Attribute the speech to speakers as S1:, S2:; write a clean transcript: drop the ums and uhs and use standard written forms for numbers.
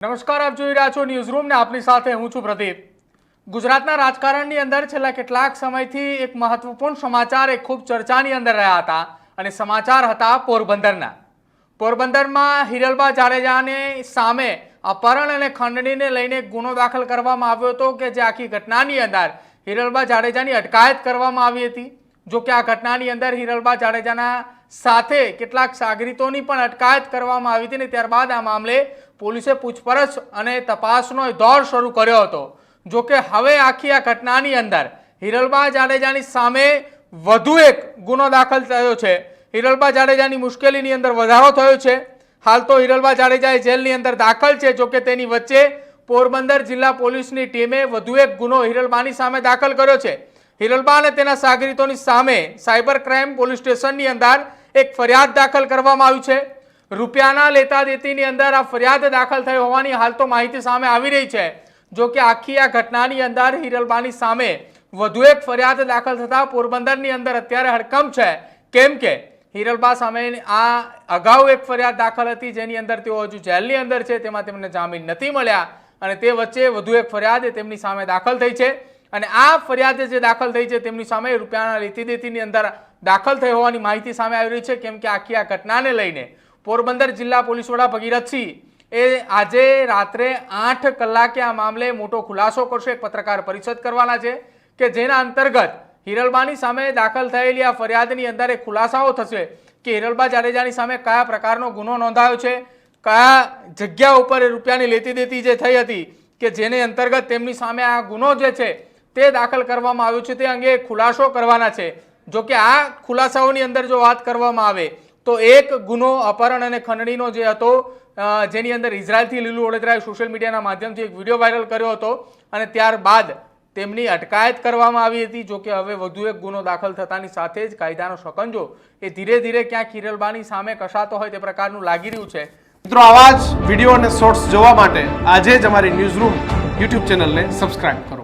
S1: નમસ્કાર, આપ જોઈ રહ્યા છો ન્યૂઝરૂમ ને આપની સાથે હું છું પ્રદીપ। ગુજરાતના રાજકારણની અંદર છેલ્લા કેટલાક સમયથી એક મહત્વપૂર્ણ સમાચાર એક ખૂબ ચર્ચાની અંદર રહ્યા હતા અને સમાચાર હતા પોરબંદરના। પોરબંદરમાં હિરલબા જાડેજાને સામે અપહરણ અને ખંડણીને લઈને ગુનો દાખલ કરવામાં આવ્યો હતો કે જે આખી ઘટનાની અંદર હિરલબા જાડેજાની અટકાયત કરવામાં આવી હતી। જો કે આ ઘટનાની અંદર હિરલબા જાડેજાના સાથે કેટલાક સાગરીતોની પણ અટકાયત કરવામાં આવી હતી ને ત્યારબાદ આ મામલે પોલીસે પૂછપરછ અને તપાસનો દોર શરૂ કર્યો હતો। જો કે હવે આખી આ ઘટનાની અંદર હિરલબા જાડેજાની સામે વધુ એક ગુનો દાખલ થયો છે। હિરલબા જાડેજાની મુશ્કેલીની અંદર વધારો થયો છે। હાલ તો હિરલબા જાડેજા જેલની અંદર દાખલ છે। જો કે તેની વચ્ચે પોરબંદર જિલ્લા પોલીસની ટીમે વધુ એક ગુનો હિરલબાની સામે દાખલ કર્યો છે। હિરલબા અને તેના સાગરીતોની સામે સાયબર ક્રાઇમ પોલીસ સ્ટેશનની અંદર એક ફરિયાદ દાખલ કરવામાં આવી છે। રૂપિયાના લેતા દેતીની અંદર આ ફરિયાદ દાખલ થઈ હોવાની હાલ તો માહિતી સામે આવી રહી છે। જો કે આખી આ ઘટનાની અંદર હિરલબાની સામે વધુ એક ફરિયાદ દાખલ થતા પોરબંદરની અંદર અત્યારે હડકંપ છે। કેમ કે હિરલબા સામે આ અગાઉ એક ફરિયાદ દાખલ હતી જેની અંદર તેઓ હજુ જેલની અંદર છે, તેમાં તેમને જામીન નથી મળ્યા અને તે વચ્ચે વધુ એક ફરિયાદ તેમની સામે દાખલ થઈ છે અને આ ફરિયાદ જે દાખલ થઈ છે તેમની સામે રૂપિયાના લેતી દેતીની અંદર દાખલ થઈ હોવાની માહિતી સામે આવી રહી છે। કેમ કે આખી આ ઘટનાને લઈને પોરબંદર જિલ્લા પોલીસ વડા ભગીરથસિંહ એ આજે રાત્રે 8 કલાકે આ મામલે મોટો ખુલાસો કરશે। એક પત્રકાર પરિષદ કરવાના છે કે જેના અંતર્ગત હિરલબાની સામે દાખલ થયેલી આ ફરિયાદની અંદર એક ખુલાસાઓ થશે કે હિરલબા જાડેજાની સામે કયા પ્રકારનો ગુનો નોંધાયો છે, કયા જગ્યા ઉપર રૂપિયાની લેતી દેતી જે થઈ હતી કે જેને અંતર્ગત તેમની સામે આ ગુનો જે છે તે દાખલ કરવામાં આવ્યો છે તે અંગે ખુલાસો કરવાના છે। જો કે આ ખુલાસાઓની અંદર જો વાત કરવામાં આવે તો એક ગુનો અપહરણ અને ખંડણીનો જે હતો જેની અંદર ઇઝરાયલથી લીલુ ઓડેદરાએ સોશિયલ મીડિયાના માધ્યમથી એક વિડીયો વાયરલ કર્યો હતો અને ત્યારબાદ તેમની અટકાયત કરવામાં આવી હતી। જો કે હવે વધુ એક ગુનો દાખલ થતાની સાથે જ કાયદાનો શકંજો એ ધીરે ધીરે ક્યાંક હિરલબાની સામે કશાતો હોય તે પ્રકારનું લાગી રહ્યું છે।
S2: મિત્રો, આવા જ વિડીયો અને શોર્ટ્સ જોવા માટે આજે જ અમારી ન્યૂઝરૂમ યુટ્યુબ ચેનલને સબસ્ક્રાઇબ કરો।